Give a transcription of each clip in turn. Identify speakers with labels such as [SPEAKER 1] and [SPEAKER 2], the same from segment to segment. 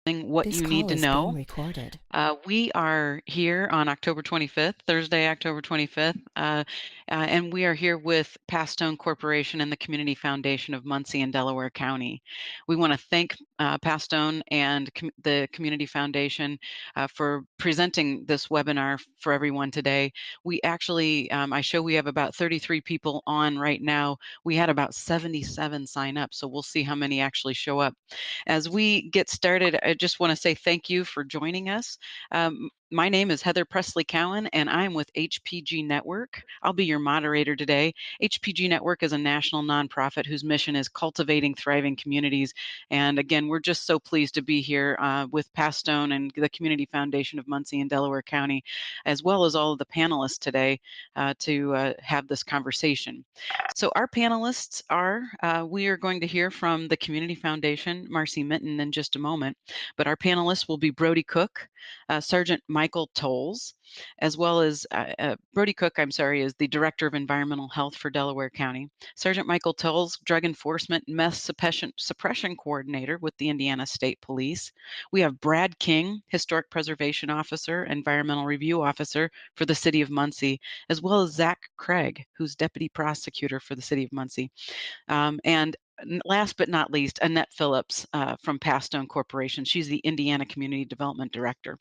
[SPEAKER 1] what
[SPEAKER 2] This
[SPEAKER 1] you need
[SPEAKER 2] call
[SPEAKER 1] to
[SPEAKER 2] is being
[SPEAKER 1] know.
[SPEAKER 2] recorded.
[SPEAKER 1] We are here on October 25th, Thursday, October 25th, and we are here with Pastone Corporation and the Community Foundation of Muncie and Delaware County. We want to thank Pastone and the Community Foundation for presenting this webinar for everyone today. We actually, I show we have about 33 people on right now. We had about 77 sign up, so we'll see how many actually show up. As we get started, I just want to say thank you for joining us. My name is Heather Presley Cowan, and I'm with HPG Network. I'll be your moderator today. HPG Network is a national nonprofit whose mission is cultivating thriving communities. And again, we're just so pleased to be here with Pastone and the Community Foundation of Muncie and Delaware County, as well as all of the panelists today to have this conversation. So our panelists are, we are going to hear from the Community Foundation, Marcy Minton, in just a moment, but our panelists will be Brody Cook, Sergeant Michael Tolles, as well as Brody Cook, I'm sorry, is the Director of Environmental Health for Delaware County. Sergeant Michael Tolles, Drug Enforcement Meth Suppression Coordinator with the Indiana State Police. We have Brad King, Historic Preservation Officer, Environmental Review Officer for the City of Muncie, as well as Zach Craig, who's Deputy Prosecutor for the City of Muncie. And last but not least, Annette Phillips from Pastone Corporation. She's the Indiana Community Development Director.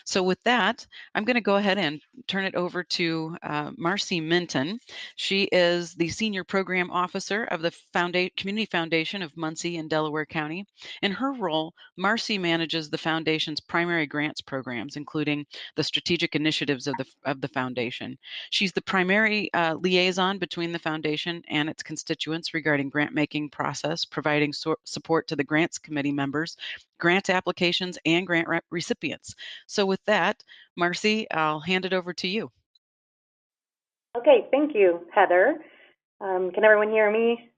[SPEAKER 1] So with that, I'm going to go ahead and turn it over to Marcy Minton. She is the Senior Program Officer of the Community Foundation of Muncie and Delaware County. In her role, Marcy manages the foundation's primary grants programs, including the strategic initiatives of the foundation. She's the primary liaison between the foundation and its constituents regarding grant-making process, providing support to the grants committee members, grant applications, and grant recipients. So with that, Marcy, I'll hand it over to you.
[SPEAKER 3] Okay, thank you, Heather. Can everyone hear me?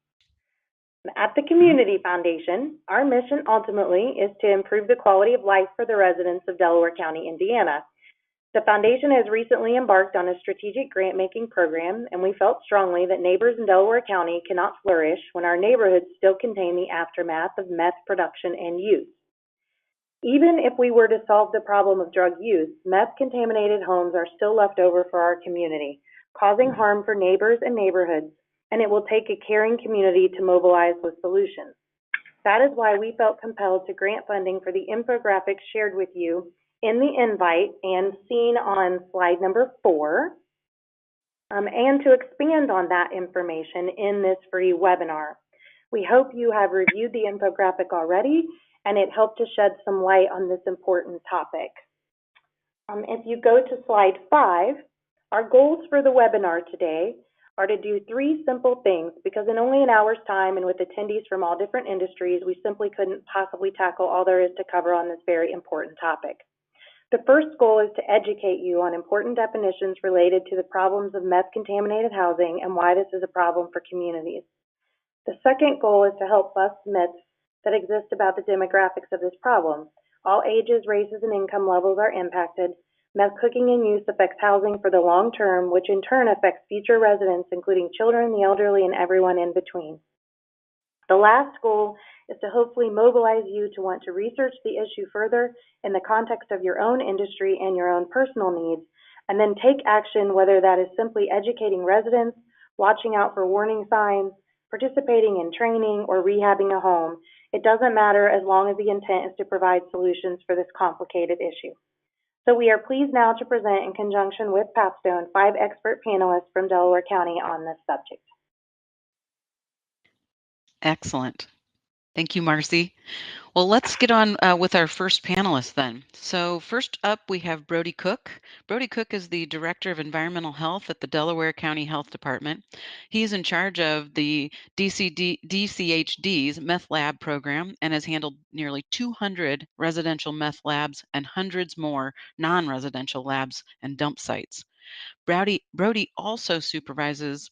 [SPEAKER 3] At the Community Foundation, our mission ultimately is to improve the quality of life for the residents of Delaware County, Indiana. The foundation has recently embarked on a strategic grant-making program, and we felt strongly that neighbors in Delaware County cannot flourish when our neighborhoods still contain the aftermath of meth production and use. Even if we were to solve the problem of drug use, meth-contaminated homes are still left over for our community, causing harm for neighbors and neighborhoods, and it will take a caring community to mobilize with solutions. That is why we felt compelled to grant funding for the infographics shared with you in the invite and seen on slide number 4, and to expand on that information in this free webinar. We hope you have reviewed the infographic already, and it helped to shed some light on this important topic. If you go to slide 5, our goals for the webinar today are to do 3 simple things, because in only an hour's time and with attendees from all different industries, we simply couldn't possibly tackle all there is to cover on this very important topic. The first goal is to educate you on important definitions related to the problems of meth-contaminated housing and why this is a problem for communities. The second goal is to help bust myths that exist about the demographics of this problem. All ages, races, and income levels are impacted. Meth cooking and use affects housing for the long term, which in turn affects future residents, including children, the elderly, and everyone in between. The last goal is to hopefully mobilize you to want to research the issue further in the context of your own industry and your own personal needs, and then take action, whether that is simply educating residents, watching out for warning signs, participating in training, or rehabbing a home. It doesn't matter as long as the intent is to provide solutions for this complicated issue. So we are pleased now to present, in conjunction with Pastone, 5 expert panelists from Delaware County on this subject.
[SPEAKER 1] Excellent. Thank you, Marcy. Well, let's get on with our first panelist then. So first up, we have Brody Cook. Brody Cook is the Director of Environmental Health at the Delaware County Health Department. He's in charge of the DCHD's meth lab program and has handled nearly 200 residential meth labs and hundreds more non-residential labs and dump sites. Brody also supervises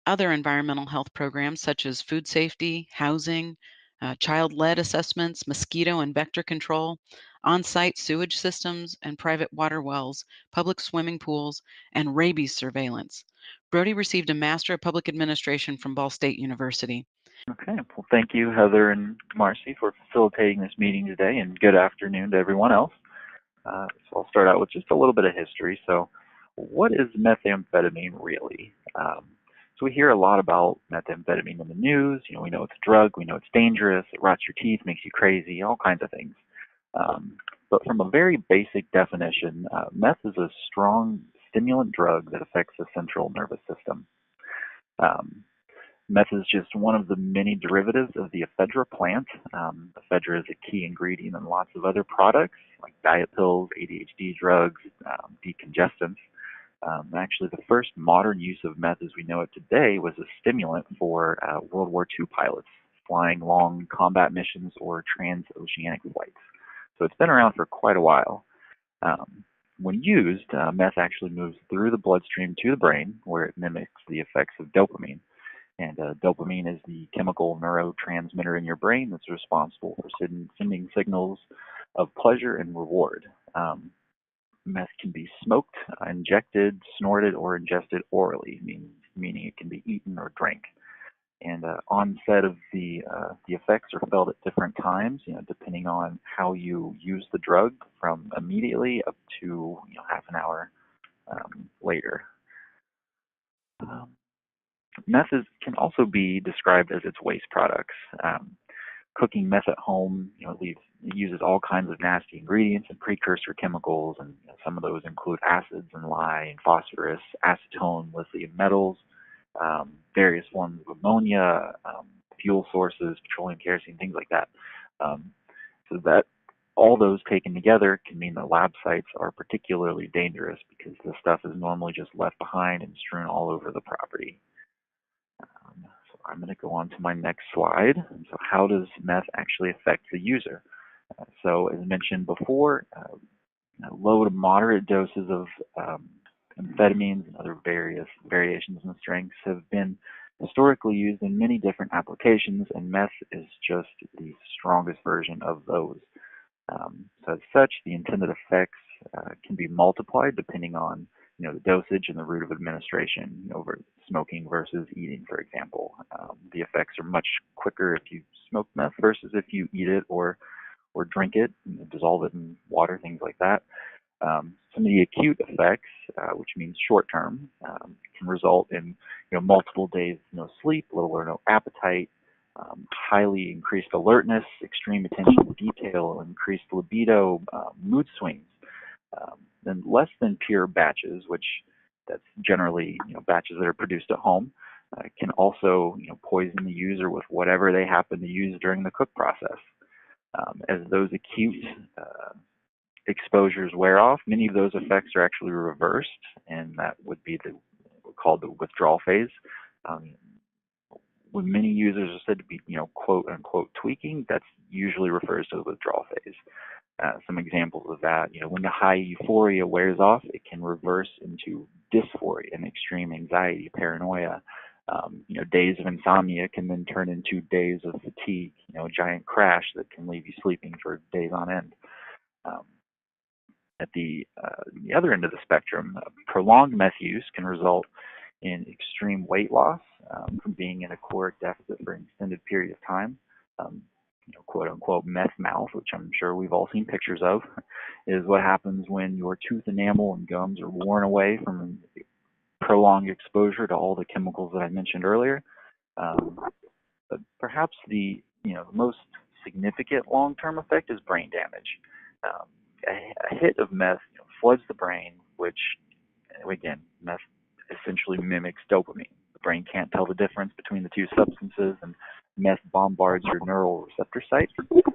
[SPEAKER 1] other environmental health programs such as food safety, housing, child-led assessments, mosquito and vector control, on-site sewage systems and private water wells, public swimming pools, and rabies surveillance. Brody received a Master of Public Administration from Ball State University.
[SPEAKER 2] Okay, well, thank you, Heather and Marcy, for facilitating this meeting today, and good afternoon to everyone else. So I'll start out with just a little bit of history. So what is methamphetamine really? So we hear a lot about methamphetamine in the news. We know it's a drug, we know it's dangerous, it rots your teeth, makes you crazy, all kinds of things. But from a very basic definition, meth is a strong stimulant drug that affects the central nervous system. Meth is just one of the many derivatives of the ephedra plant. Ephedra is a key ingredient in lots of other products like diet pills, ADHD drugs, decongestants. Actually, the first modern use of meth as we know it today was a stimulant for World War II pilots flying long combat missions or transoceanic flights. So it's been around for quite a while. When used, meth actually moves through the bloodstream to the brain, where it mimics the effects of dopamine. And dopamine is the chemical neurotransmitter in your brain that's responsible for sending signals of pleasure and reward. Meth can be smoked, injected, snorted, or ingested orally, meaning it can be eaten or drank. And onset of the effects are felt at different times, depending on how you use the drug, from immediately up to half an hour later. Meth can also be described as its waste products. Cooking meth at home, it uses all kinds of nasty ingredients and precursor chemicals, and some of those include acids and lye and phosphorus, acetone, lithium metals, various forms of ammonia, fuel sources, petroleum, kerosene, things like that. So that all those taken together can mean that lab sites are particularly dangerous because the stuff is normally just left behind and strewn all over the property. So I'm going to go on to my next slide. So how does meth actually affect the user? So as mentioned before, low to moderate doses of amphetamines and other various variations in strengths have been historically used in many different applications, and meth is just the strongest version of those. So as such, the intended effects can be multiplied depending on the dosage and the route of administration, over smoking versus eating, for example. The effects are much quicker if you smoke meth versus if you eat it or drink it, dissolve it in water, things like that. Some of the acute effects, which means short-term, can result in multiple days no sleep, little or no appetite, highly increased alertness, extreme attention to detail, increased libido, mood swings. Then less than pure batches, which that's generally batches that are produced at home, can also poison the user with whatever they happen to use during the cook process. As those acute exposures wear off, many of those effects are actually reversed, and that would be called the withdrawal phase. When many users are said to be, quote unquote tweaking, that's usually refers to the withdrawal phase. Some examples of that, when the high euphoria wears off, it can reverse into dysphoria and extreme anxiety, paranoia. Days of insomnia can then turn into days of fatigue, a giant crash that can leave you sleeping for days on end. At the other end of the spectrum, prolonged meth use can result in extreme weight loss from being in a caloric deficit for an extended period of time. Quote unquote meth mouth, which I'm sure we've all seen pictures of, is what happens when your tooth enamel and gums are worn away from prolonged exposure to all the chemicals that I mentioned earlier. But perhaps the most significant long-term effect is brain damage. A hit of meth floods the brain, which, again, meth essentially mimics dopamine. The brain can't tell the difference between the two substances, and meth bombards your neural receptor sites,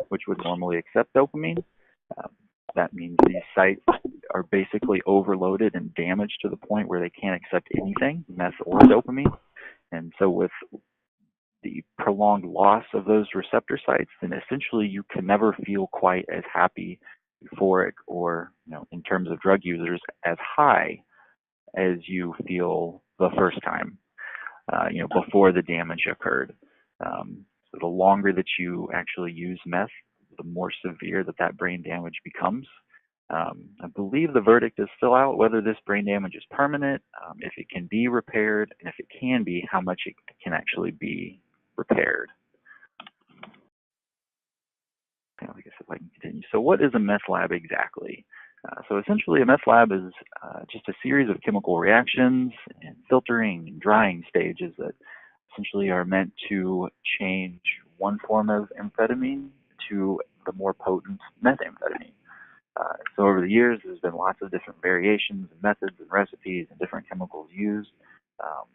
[SPEAKER 2] which would normally accept dopamine. That means these sites are basically overloaded and damaged to the point where they can't accept anything, meth or dopamine. And so with the prolonged loss of those receptor sites, then essentially you can never feel quite as happy, euphoric, or in terms of drug users, as high as you feel the first time, before the damage occurred. So the longer that you actually use meth, the more severe that brain damage becomes. I believe the verdict is still out whether this brain damage is permanent, if it can be repaired, and if it can be, how much it can actually be repaired. I guess if I can continue. So what is a meth lab exactly? So essentially a meth lab is just a series of chemical reactions and filtering and drying stages that essentially are meant to change one form of amphetamine to the more potent methamphetamine. So over the years, there's been lots of different variations and methods and recipes and different chemicals used. Um,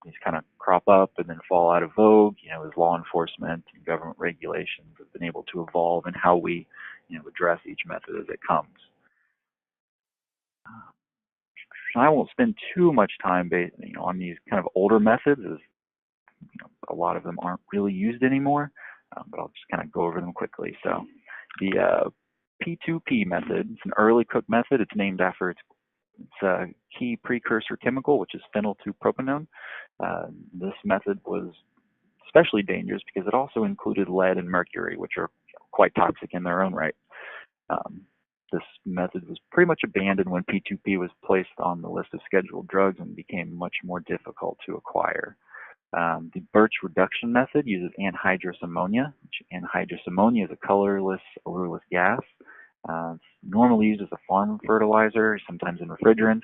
[SPEAKER 2] these kind of crop up and then fall out of vogue, as law enforcement and government regulations have been able to evolve in how we, address each method as it comes. I won't spend too much time on these kind of older methods, as a lot of them aren't really used anymore, but I'll just kind of go over them quickly. So the P2P method, it's an early cook method. It's named after its key precursor chemical, which is phenyl 2-propanone. This method was especially dangerous because it also included lead and mercury, which are quite toxic in their own right. This method was pretty much abandoned when P2P was placed on the list of scheduled drugs and became much more difficult to acquire. The Birch reduction method uses anhydrous ammonia, which anhydrous ammonia is a colorless, odorless gas. It's normally used as a farm fertilizer, sometimes in refrigerants.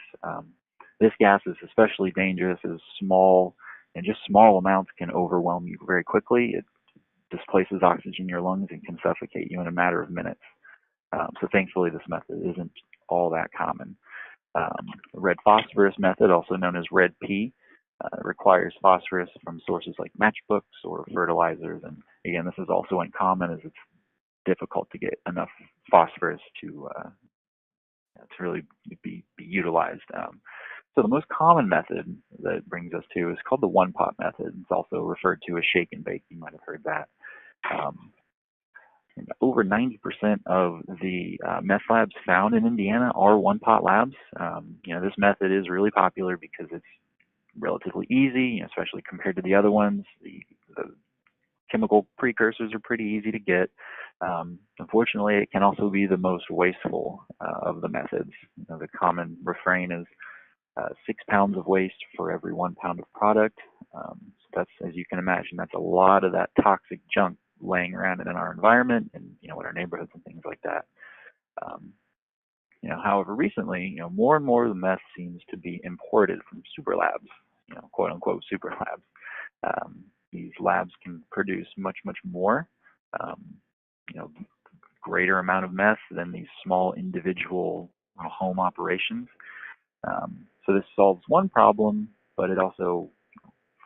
[SPEAKER 2] This gas is especially dangerous as small amounts can overwhelm you very quickly. It displaces oxygen in your lungs and can suffocate you in a matter of minutes. So thankfully, this method isn't all that common. The red phosphorus method, also known as red P, requires phosphorus from sources like matchbooks or fertilizers. And again, this is also uncommon as it's difficult to get enough phosphorus to really be utilized. So the most common method that it brings us to is called the one-pot method. It's also referred to as shake and bake. You might have heard that. Over 90% of the meth labs found in Indiana are one-pot labs. This method is really popular because it's relatively easy, especially compared to the other ones. The chemical precursors are pretty easy to get. Unfortunately, it can also be the most wasteful of the methods. The common refrain is 6 pounds of waste for every 1 pound of product. So that's, as you can imagine, that's a lot of that toxic junk laying around in our environment and in our neighborhoods and things like that. However, recently, more and more of the meth seems to be imported from super labs, quote unquote super labs. These labs can produce much more, greater amount of meth than these small individual home operations. So this solves one problem, but it also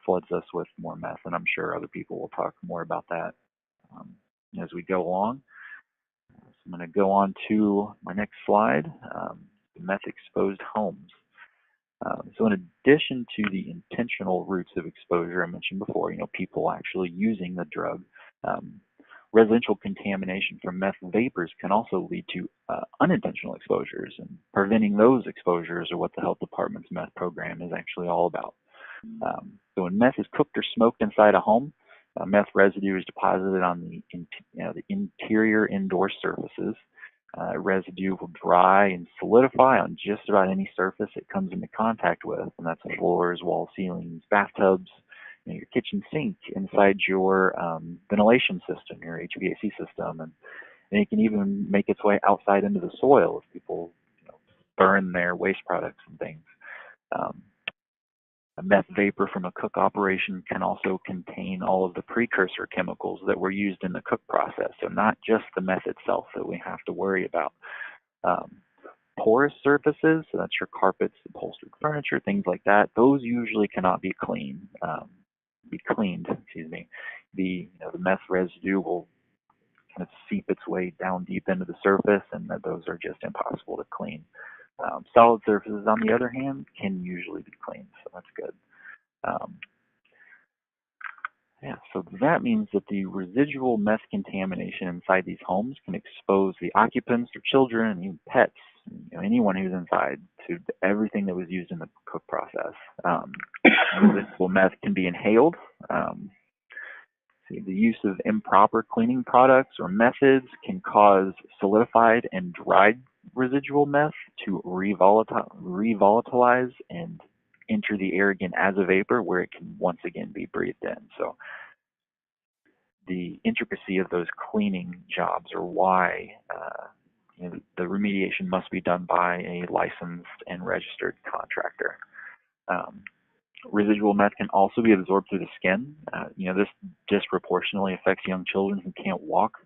[SPEAKER 2] floods us with more meth, and I'm sure other people will talk more about that as we go along. So I'm going to go on to my next slide, meth-exposed homes. So in addition to the intentional routes of exposure I mentioned before, people actually using the drug, residential contamination from meth vapors can also lead to unintentional exposures, and preventing those exposures are what the health department's meth program is actually all about. So when meth is cooked or smoked inside a home, meth residue is deposited on the interior indoor surfaces. Residue will dry and solidify on just about any surface it comes into contact with, and that's floors, walls, ceilings, bathtubs, your kitchen sink, inside your ventilation system, your HVAC system, and it can even make its way outside into the soil if people burn their waste products and things. A meth vapor from a cook operation can also contain all of the precursor chemicals that were used in the cook process, so not just the meth itself that we have to worry about. Porous surfaces, so that's your carpets, upholstered furniture, things like that, those usually cannot be cleaned. The meth residue will kind of seep its way down deep into the surface, and those are just impossible to clean. Solid surfaces, on the other hand, can usually be cleaned, so that's good. So that means that the residual meth contamination inside these homes can expose the occupants or children and even pets, anyone who's inside, to everything that was used in the cook process. Residual meth can be inhaled. The use of improper cleaning products or methods can cause solidified and dried residual meth to revolatilize and enter the air again as a vapor, where it can once again be breathed in. So the intricacy of those cleaning jobs, or why the remediation must be done by a licensed and registered contractor. Residual meth can also be absorbed through the skin. This disproportionately affects young children who can't walk.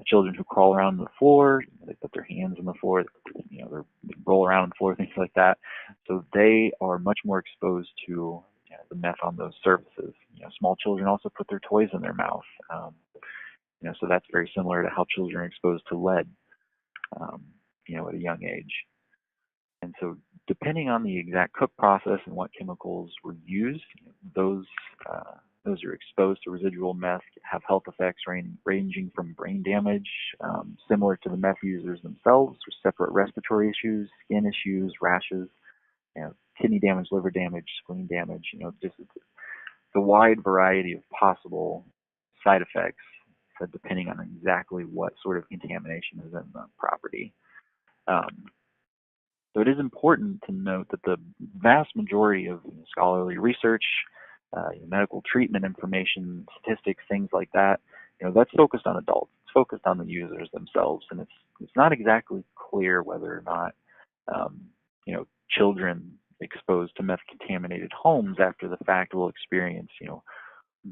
[SPEAKER 2] Children who crawl around on the floor, they put their hands on the floor, they roll around on the floor, things like that. So they are much more exposed to the meth on those surfaces. Small children also put their toys in their mouth. So that's very similar to how children are exposed to lead, at a young age. And so depending on the exact cook process and what chemicals were used, those who are exposed to residual meth have health effects ranging from brain damage, similar to the meth users themselves, with separate respiratory issues, skin issues, rashes, kidney damage, liver damage, spleen damage, just the wide variety of possible side effects, depending on exactly what sort of contamination is in the property. So it is important to note that the vast majority of scholarly research, medical treatment information, statistics, things like that, that's focused on adults. It's focused on the users themselves, and it's not exactly clear whether or not children exposed to meth-contaminated homes after the fact will experience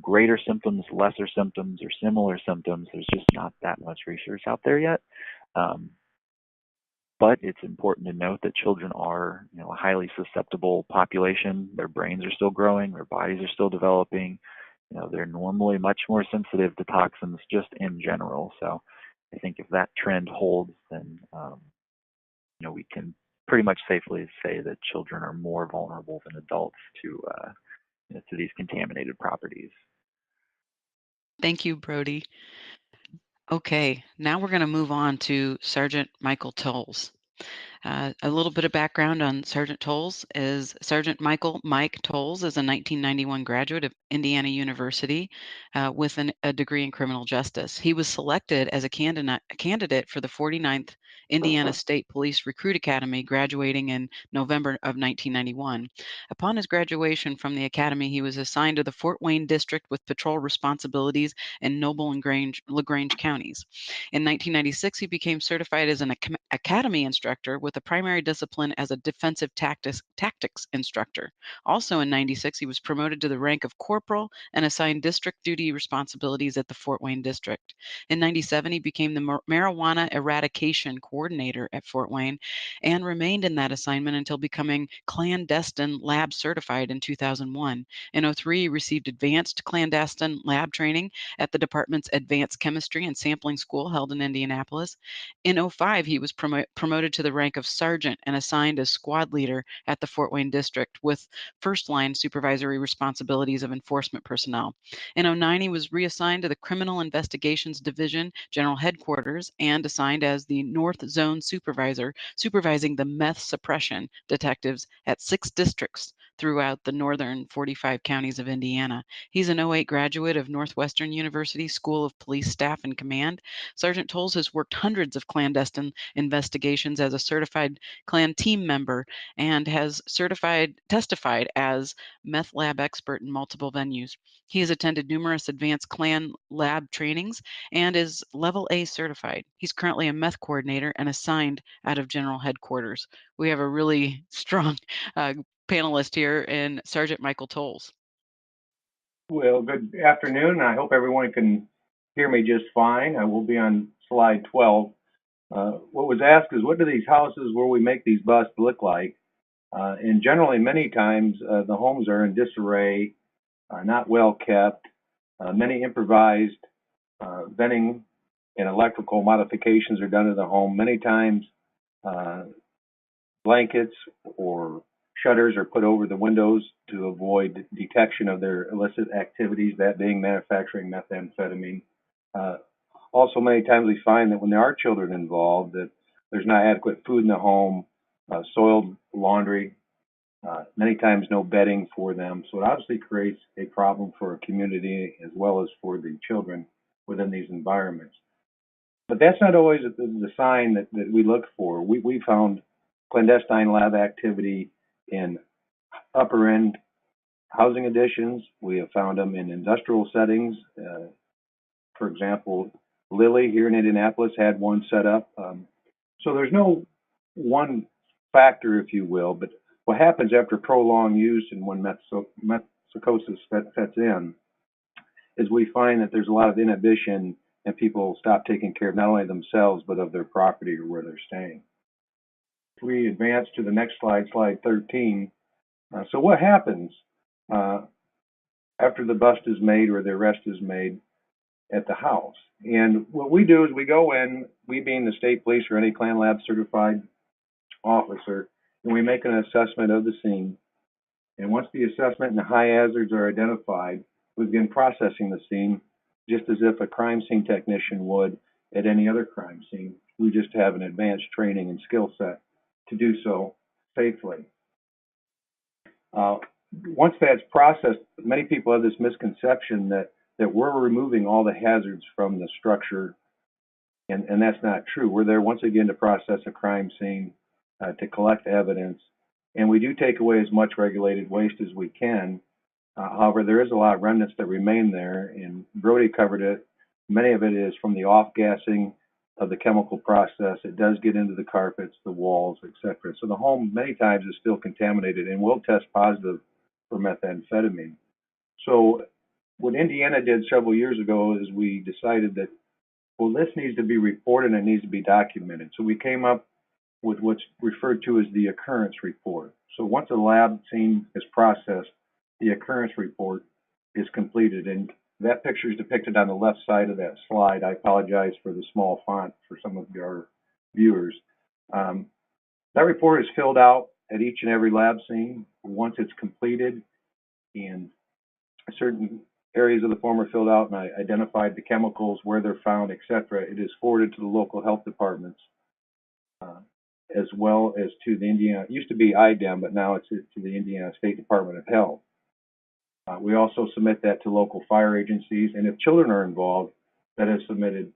[SPEAKER 2] greater symptoms, lesser symptoms, or similar symptoms. There's just not that much research out there yet. But it's important to note that children are, a highly susceptible population. Their brains are still growing, their bodies are still developing. They're normally much more sensitive to toxins just in general. So I think if that trend holds, then we can pretty much safely say that children are more vulnerable than adults to these contaminated properties.
[SPEAKER 1] Thank you, Brody. Okay, now we're going to move on to Sergeant Michael Tolles. A little bit of background on Sergeant Tolles is Sergeant Mike Tolles is a 1991 graduate of Indiana University with a degree in criminal justice. He was selected as a candidate for the 49th Indiana State Police Recruit Academy, graduating in November of 1991. Upon his graduation from the academy, he was assigned to the Fort Wayne District with patrol responsibilities in Noble and LaGrange counties. In 1996, he became certified as an academy instructor with a primary discipline as a defensive tactics instructor. Also in 96, he was promoted to the rank of corporal and assigned district duty responsibilities at the Fort Wayne District. In 97, he became the marijuana eradication coordinator at Fort Wayne and remained in that assignment until becoming clandestine lab certified in 2001. In 03, he received advanced clandestine lab training at the department's Advanced Chemistry and Sampling School held in Indianapolis. In 05, he was promoted to the rank of sergeant and assigned as squad leader at the Fort Wayne District with first-line supervisory responsibilities of enforcement personnel. In 09, he was reassigned to the Criminal Investigations Division General Headquarters and assigned as the North Zone Supervisor, supervising the meth suppression detectives at 6 districts throughout the northern 45 counties of Indiana. He's an 08 graduate of Northwestern University School of Police Staff and Command. Sergeant Tolles has worked hundreds of clandestine investigations as a certified Clan team member and has testified as meth lab expert in multiple venues. He has attended numerous advanced Clan lab trainings and is level A certified. He's currently a meth coordinator and assigned out of General Headquarters. We have a really strong panelist here in Sergeant Michael Tolles.
[SPEAKER 4] Well, good afternoon. I hope everyone can hear me just fine. I will be on slide 12. What was asked is, what do these houses where we make these busts look like? And generally, many times, the homes are in disarray, not well kept, many improvised venting and electrical modifications are done to the home. Many times, blankets or shutters are put over the windows to avoid detection of their illicit activities, that being manufacturing methamphetamine. Also, many times we find that when there are children involved, that there's not adequate food in the home, soiled laundry, many times no bedding for them. So it obviously creates a problem for a community as well as for the children within these environments. But that's not always the sign that we look for. We found clandestine lab activity in upper end housing additions. We have found them in industrial settings, For example, Lilly here in Indianapolis had one set up. So there's no one factor, if you will, but what happens after prolonged use and when meth psychosis sets in is we find that there's a lot of inhibition and people stop taking care of not only themselves but of their property or where they're staying. If we advance to the next slide, slide 13. So what happens after the bust is made or the arrest is made at the house? And what we do is we go in, we being the state police or any Clan Lab certified officer, and we make an assessment of the scene. And once the assessment and the high hazards are identified, we begin processing the scene just as if a crime scene technician would at any other crime scene. We just have an advanced training and skill set to do so safely. Once that's processed, many people have this misconception that we're removing all the hazards from the structure, and that's not true. We're there once again to process a crime scene, to collect evidence, and we do take away as much regulated waste as we can. However, there is a lot of remnants that remain there, and Brody covered it. Many of it is from the off-gassing of the chemical process. It does get into the carpets, the walls, etc. So the home many times is still contaminated and will test positive for methamphetamine. So what Indiana did several years ago is we decided that, well, this needs to be reported and it needs to be documented. So we came up with what's referred to as the occurrence report. So once a lab scene is processed, the occurrence report is completed, and that picture is depicted on the left side of that slide. I apologize for the small font for some of your viewers. That report is filled out at each and every lab scene. Once it's completed and certain areas of the form are filled out and I identified the chemicals, where they're found, etc., it is forwarded to the local health departments, as well as to the Indiana, it used to be IDEM, but now it's to the Indiana State Department of Health. We also submit that to local fire agencies, and if children are involved, that is submitted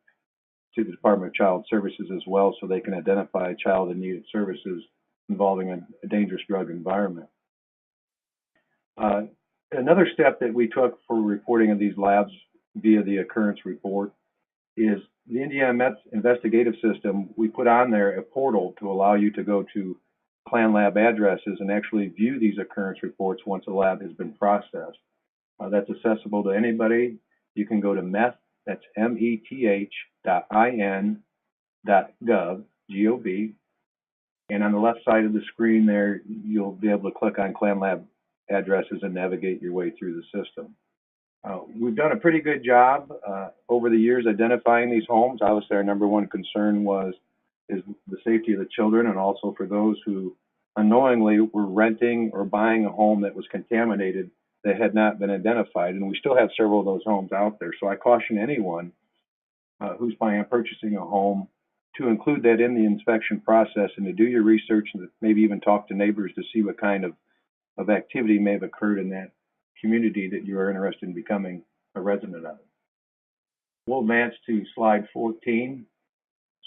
[SPEAKER 4] to the Department of Child Services as well, so they can identify a child in need of services involving a dangerous drug environment. Another step that we took for reporting of these labs via the occurrence report is the Indiana Meth investigative system. We put on there a portal to allow you to go to Clan Lab addresses and actually view these occurrence reports once a lab has been processed. That's accessible to anybody. You can go to Meth, that's meth.in.gov, G-O-V, and on the left side of the screen there, you'll be able to click on Clan Lab addresses and navigate your way through the system. We've done a pretty good job over the years identifying these homes. Obviously, our number one concern is the safety of the children, and also for those who unknowingly were renting or buying a home that was contaminated that had not been identified. And we still have several of those homes out there. So I caution anyone who's planning on purchasing a home to include that in the inspection process and to do your research and maybe even talk to neighbors to see what kind of activity may have occurred in that community that you are interested in becoming a resident of. We'll advance to slide 14.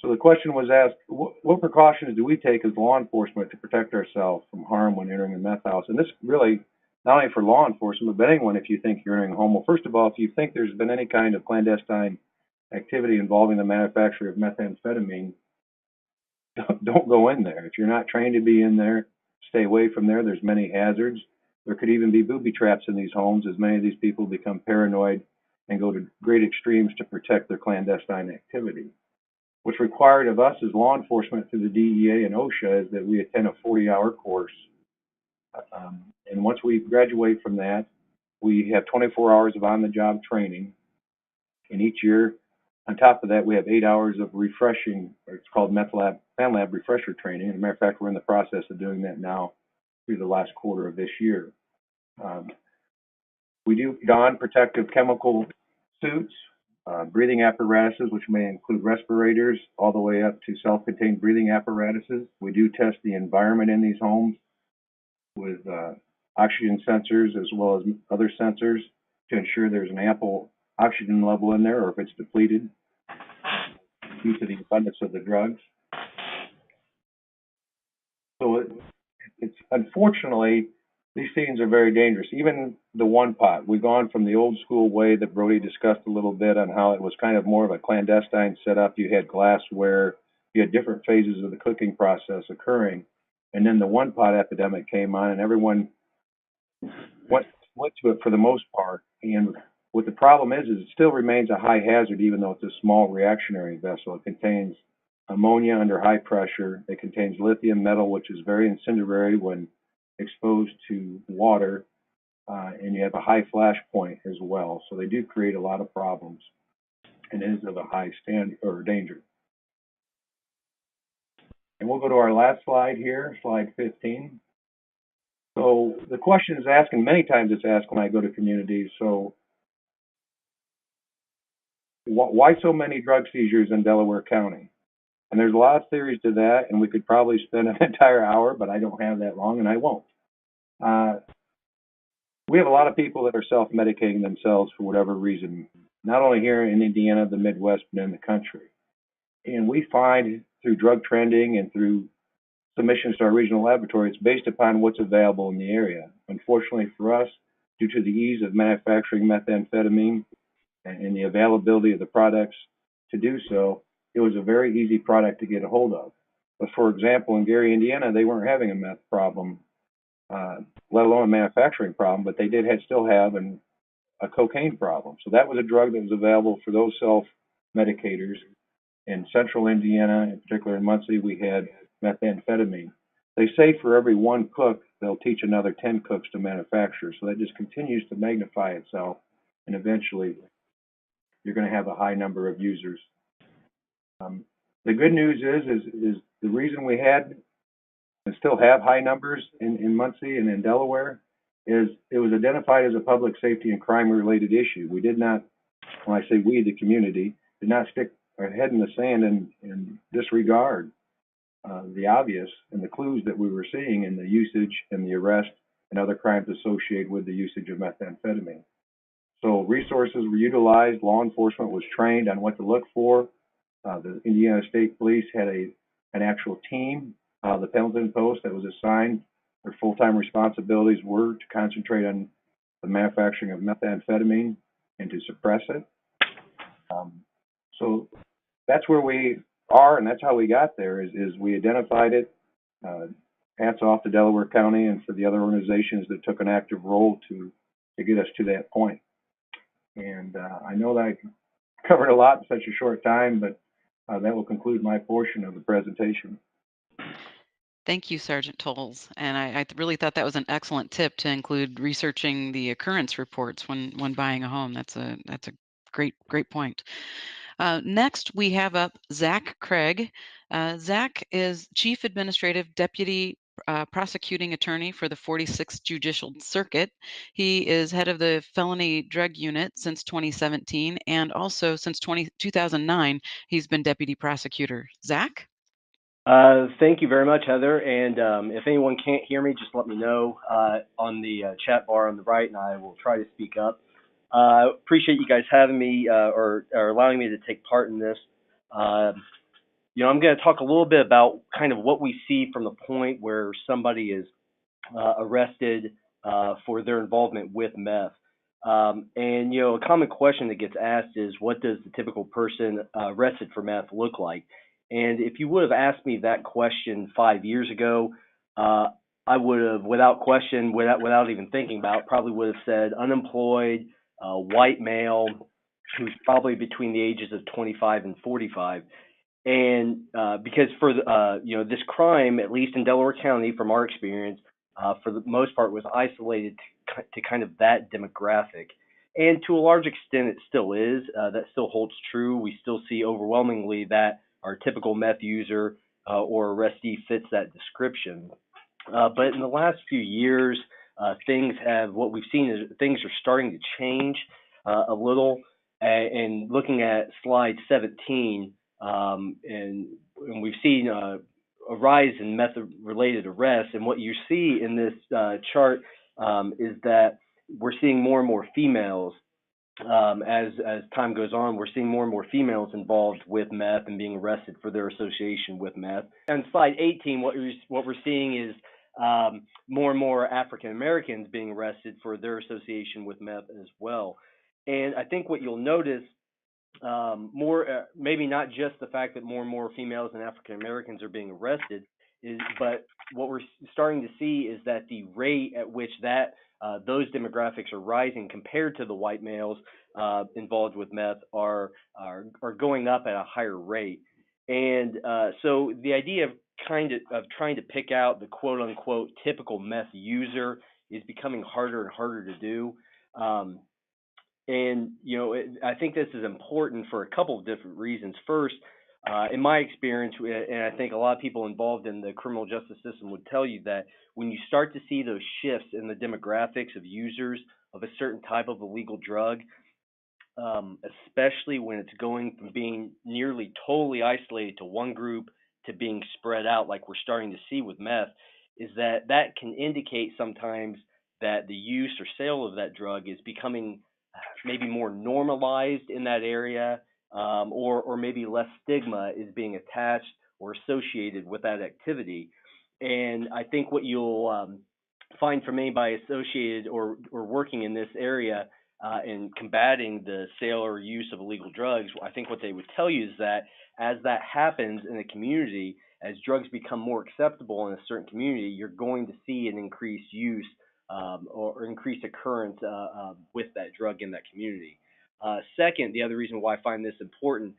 [SPEAKER 4] So the question was asked, what precautions do we take as law enforcement to protect ourselves from harm when entering a meth house? And this really, not only for law enforcement, but anyone, if you think you're entering a home. Well, first of all, if you think there's been any kind of clandestine activity involving the manufacture of methamphetamine, don't go in there. If you're not trained to be in there, stay away from there. There's many hazards. There could even be booby traps in these homes, as many of these people become paranoid and go to great extremes to protect their clandestine activity. What's required of us as law enforcement through the DEA and OSHA is that we attend a 40-hour course. And once we graduate from that, we have 24 hours of on-the-job training. And each year, on top of that, we have 8 hours of refreshing, or it's called Clan Lab refresher training. As a matter of fact, we're in the process of doing that now through the last quarter of this year. We do don protective chemical suits, breathing apparatuses, which may include respirators, all the way up to self-contained breathing apparatuses. We do test the environment in these homes with oxygen sensors as well as other sensors to ensure there's an ample oxygen level in there, or if it's depleted due to the abundance of the drugs. So it's unfortunately, these scenes are very dangerous. Even the one pot, we've gone from the old school way that Brody discussed a little bit on how it was kind of more of a clandestine setup. You had glassware, you had different phases of the cooking process occurring. And then the one pot epidemic came on and everyone went to it for the most part. And what the problem is it still remains a high hazard, even though it's a small reactionary vessel. It contains ammonia under high pressure. It contains lithium metal, which is very incendiary when exposed to water, and you have a high flash point as well. So they do create a lot of problems, and it is of a high standard or danger. And we'll go to our last slide here, slide 15. So the question is asked, and many times it's asked when I go to communities, so why so many drug seizures in Delaware County? And there's a lot of theories to that, and we could probably spend an entire hour, but I don't have that long, and I won't. We have a lot of people that are self-medicating themselves for whatever reason, not only here in Indiana, the Midwest, but in the country. And we find through drug trending and through submissions to our regional laboratory, it's based upon what's available in the area. Unfortunately for us, due to the ease of manufacturing methamphetamine and the availability of the products to do so, it was a very easy product to get a hold of. But for example, in Gary, Indiana, they weren't having a meth problem, let alone a manufacturing problem, but they did still have a cocaine problem. So that was a drug that was available for those self-medicators. In central Indiana, in particular in Muncie, we had methamphetamine. They say for every one cook, they'll teach another 10 cooks to manufacture. So that just continues to magnify itself, and eventually you're going to have a high number of users. The good news is the reason we had and still have high numbers in Muncie and in Delaware is it was identified as a public safety and crime related issue. We did not, when I say we, the community, did not stick our head in the sand and disregard the obvious and the clues that we were seeing in the usage and the arrest and other crimes associated with the usage of methamphetamine. So resources were utilized, law enforcement was trained on what to look for. The Indiana State Police had an actual team, the Pendleton Post, that was assigned. Their full-time responsibilities were to concentrate on the manufacturing of methamphetamine and to suppress it. So that's where we are, and that's how we got there, is we identified it. Hats off to Delaware County and for the other organizations that took an active role to get us to that point. And I know that I covered a lot in such a short time, but that will conclude my portion of the presentation.
[SPEAKER 1] Thank you, Sergeant Tolles. And I really thought that was an excellent tip to include researching the occurrence reports when buying a home. That's a great point. Next, we have up Zach Craig. Zach is Chief Administrative Deputy Prosecuting Attorney for the 46th Judicial Circuit. He is head of the Felony Drug Unit since 2017, and also since 2009, he's been Deputy Prosecutor. Zach?
[SPEAKER 5] Thank you very much, Heather. And if anyone can't hear me, just let me know on the chat bar on the right, and I will try to speak up. Appreciate you guys having me or allowing me to take part in this. I'm going to talk a little bit about kind of what we see from the point where somebody is arrested for their involvement with meth. And a common question that gets asked is, what does the typical person arrested for meth look like? And if you would have asked me that question 5 years ago, I would have, without question, without even thinking about it, probably would have said unemployed, white male, who's probably between the ages of 25 and 45. And because for this crime, at least in Delaware County, from our experience, for the most part, was isolated to kind of that demographic. And to a large extent, it still is. That still holds true. We still see overwhelmingly that our typical meth user or arrestee fits that description. But in the last few years, what we've seen is things are starting to change a little. And looking at slide 17, and we've seen a rise in meth-related arrests. And what you see in this chart is that we're seeing more and more females. As time goes on, we're seeing more and more females involved with meth and being arrested for their association with meth. On slide 18, what we're seeing is more and more African Americans being arrested for their association with meth as well. And I think what you'll notice maybe not just the fact that more and more females and African Americans are being arrested, but what we're starting to see is that the rate at which those demographics are rising compared to the white males involved with meth are going up at a higher rate. And so the idea of trying to pick out the quote unquote typical meth user is becoming harder and harder to do. And I think this is important for a couple of different reasons. First, in my experience, and I think a lot of people involved in the criminal justice system would tell you that when you start to see those shifts in the demographics of users of a certain type of illegal drug, especially when it's going from being nearly totally isolated to one group to being spread out like we're starting to see with meth, is that can indicate sometimes that the use or sale of that drug is becoming maybe more normalized in that area, or maybe less stigma is being attached or associated with that activity. And I think what you'll find from anybody associated or working in this area in combating the sale or use of illegal drugs, I think what they would tell you is that as that happens in a community, as drugs become more acceptable in a certain community, you're going to see an increased use or increased occurrence with that drug in that community. Second, the other reason why I find this important,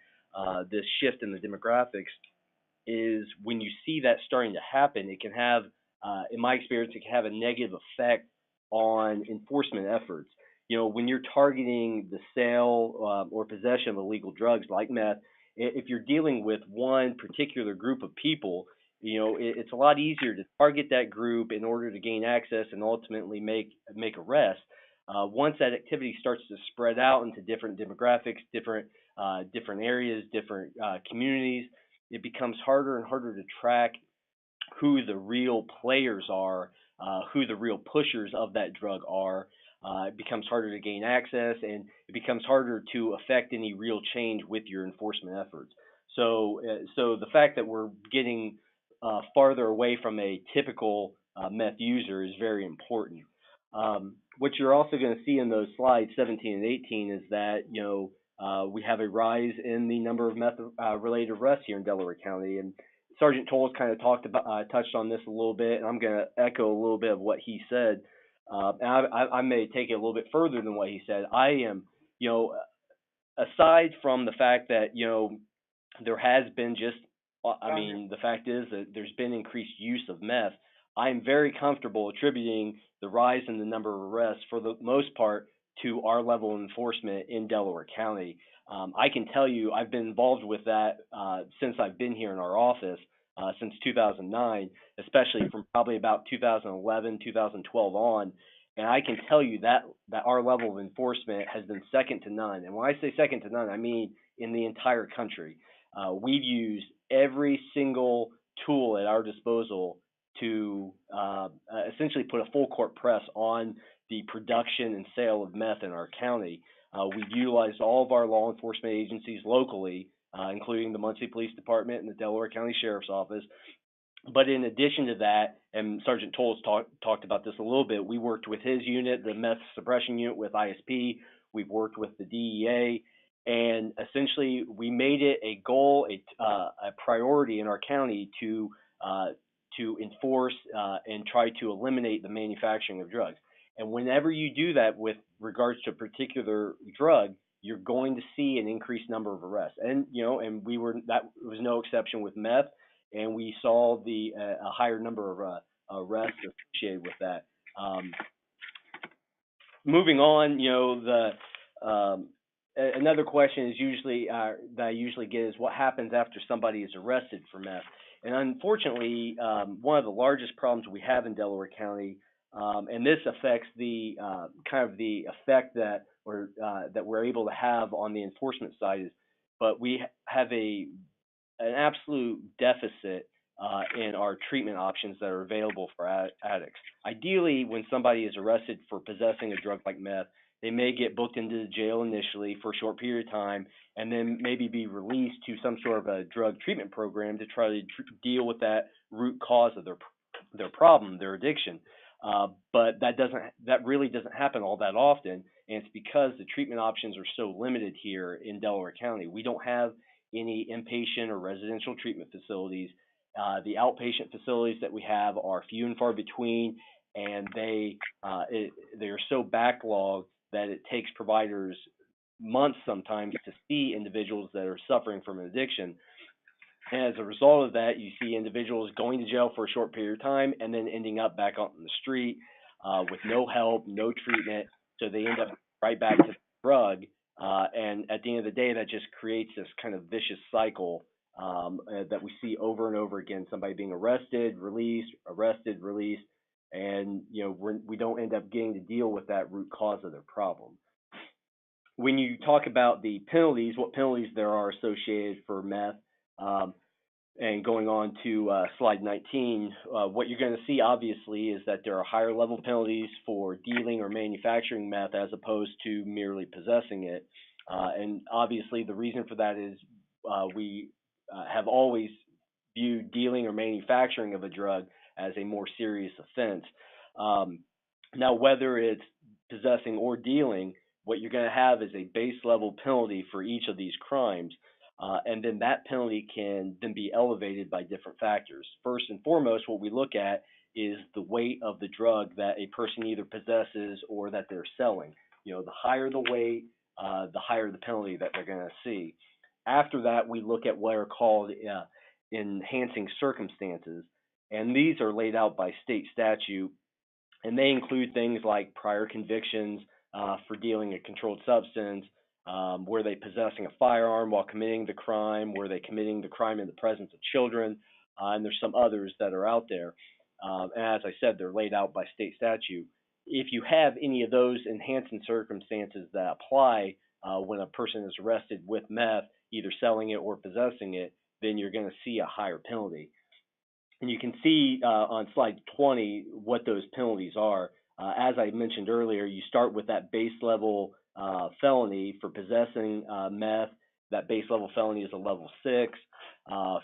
[SPEAKER 5] this shift in the demographics, is when you see that starting to happen, it can have, in my experience, it can have a negative effect on enforcement efforts. When you're targeting the sale or possession of illegal drugs like meth, if you're dealing with one particular group of people, it's a lot easier to target that group in order to gain access and ultimately make arrests. Once that activity starts to spread out into different demographics, different areas, different communities, it becomes harder and harder to track who the real players are, who the real pushers of that drug are. It becomes harder to gain access, and it becomes harder to affect any real change with your enforcement efforts. So the fact that we're getting farther away from a typical meth user is very important. What you're also going to see in those slides 17 and 18 is that we have a rise in the number of meth-related arrests here in Delaware County, and Sergeant Tolles kind of touched on this a little bit, and I'm going to echo a little bit of what he said. And I may take it a little bit further than what he said. I am, aside from the fact that there has been the fact is that there's been increased use of meth. I am very comfortable attributing the rise in the number of arrests, for the most part, to our level of enforcement in Delaware County. I can tell you I've been involved with that since I've been here in our office, since 2009, especially from probably about 2011, 2012 on. And I can tell you that our level of enforcement has been second to none. And when I say second to none, I mean in the entire country. We've used every single tool at our disposal to essentially put a full court press on the production and sale of meth in our county. We've utilized all of our law enforcement agencies locally, including the Muncie Police Department and the Delaware County Sheriff's Office. But in addition to that, and Sergeant Tolles talked about this a little bit, we worked with his unit, the meth suppression unit with ISP. We've worked with the DEA. And essentially, we made it a goal, a priority in our county to enforce and try to eliminate the manufacturing of drugs. And whenever you do that with regards to a particular drug, you're going to see an increased number of arrests. And that was no exception with meth, and we saw a higher number of arrests associated with that. Moving on, another question is usually that I usually get is what happens after somebody is arrested for meth. And unfortunately, one of the largest problems we have in Delaware County, and this affects the kind of the effect that we're able to have on the enforcement side, but we have an absolute deficit in our treatment options that are available for addicts. Ideally, when somebody is arrested for possessing a drug like meth, they may get booked into the jail initially for a short period of time, and then maybe be released to some sort of a drug treatment program to try to deal with that root cause of their problem, their addiction. But that really doesn't happen all that often, and it's because the treatment options are so limited here in Delaware County. We don't have any inpatient or residential treatment facilities. The outpatient facilities that we have are few and far between, and they are so backlogged that it takes providers months sometimes to see individuals that are suffering from an addiction. And as a result of that, you see individuals going to jail for a short period of time and then ending up back on the street with no help, no treatment. So they end up right back to the drug. And at the end of the day, that just creates this kind of vicious cycle that we see over and over again. Somebody being arrested, released, and we don't end up getting to deal with that root cause of their problem. When you talk about the penalties, what penalties there are associated for meth, and going on to slide 19, what you're going to see obviously is that there are higher level penalties for dealing or manufacturing meth as opposed to merely possessing it. And obviously the reason for that is we have always viewed dealing or manufacturing of a drug as a more serious offense. Now, whether it's possessing or dealing, what you're going to have is a base level penalty for each of these crimes. And then that penalty can then be elevated by different factors. First and foremost, what we look at is the weight of the drug that a person either possesses or that they're selling. The higher the weight, the higher the penalty that they're going to see. After that, we look at what are called enhancing circumstances, and these are laid out by state statute, and they include things like prior convictions for dealing a controlled substance. Were they possessing a firearm while committing the crime? Were they committing the crime in the presence of children? And there's some others that are out there. And as I said, they're laid out by state statute. If you have any of those enhancing circumstances that apply when a person is arrested with meth, either selling it or possessing it, then you're going to see a higher penalty. And you can see on slide 20 what those penalties are. As I mentioned earlier, you start with that base level felony for possessing meth. That base level felony is a level 6.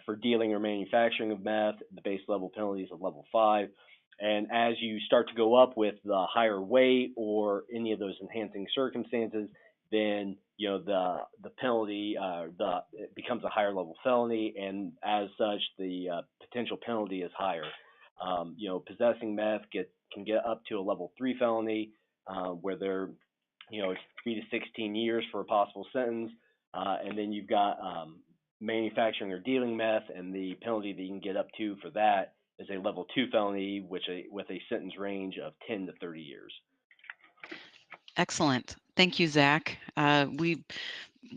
[SPEAKER 5] For dealing or manufacturing of meth, the base level penalty is a level 5. And as you start to go up with the higher weight or any of those enhancing circumstances, then the penalty it becomes a higher level felony, and as such, the potential penalty is higher. Possessing meth can get up to a level 3 felony, where they're it's 3 to 16 years for a possible sentence, and then you've got manufacturing or dealing meth, and the penalty that you can get up to for that is a level 2 felony, with a sentence range of 10 to 30 years.
[SPEAKER 1] Excellent. Thank you, Zach.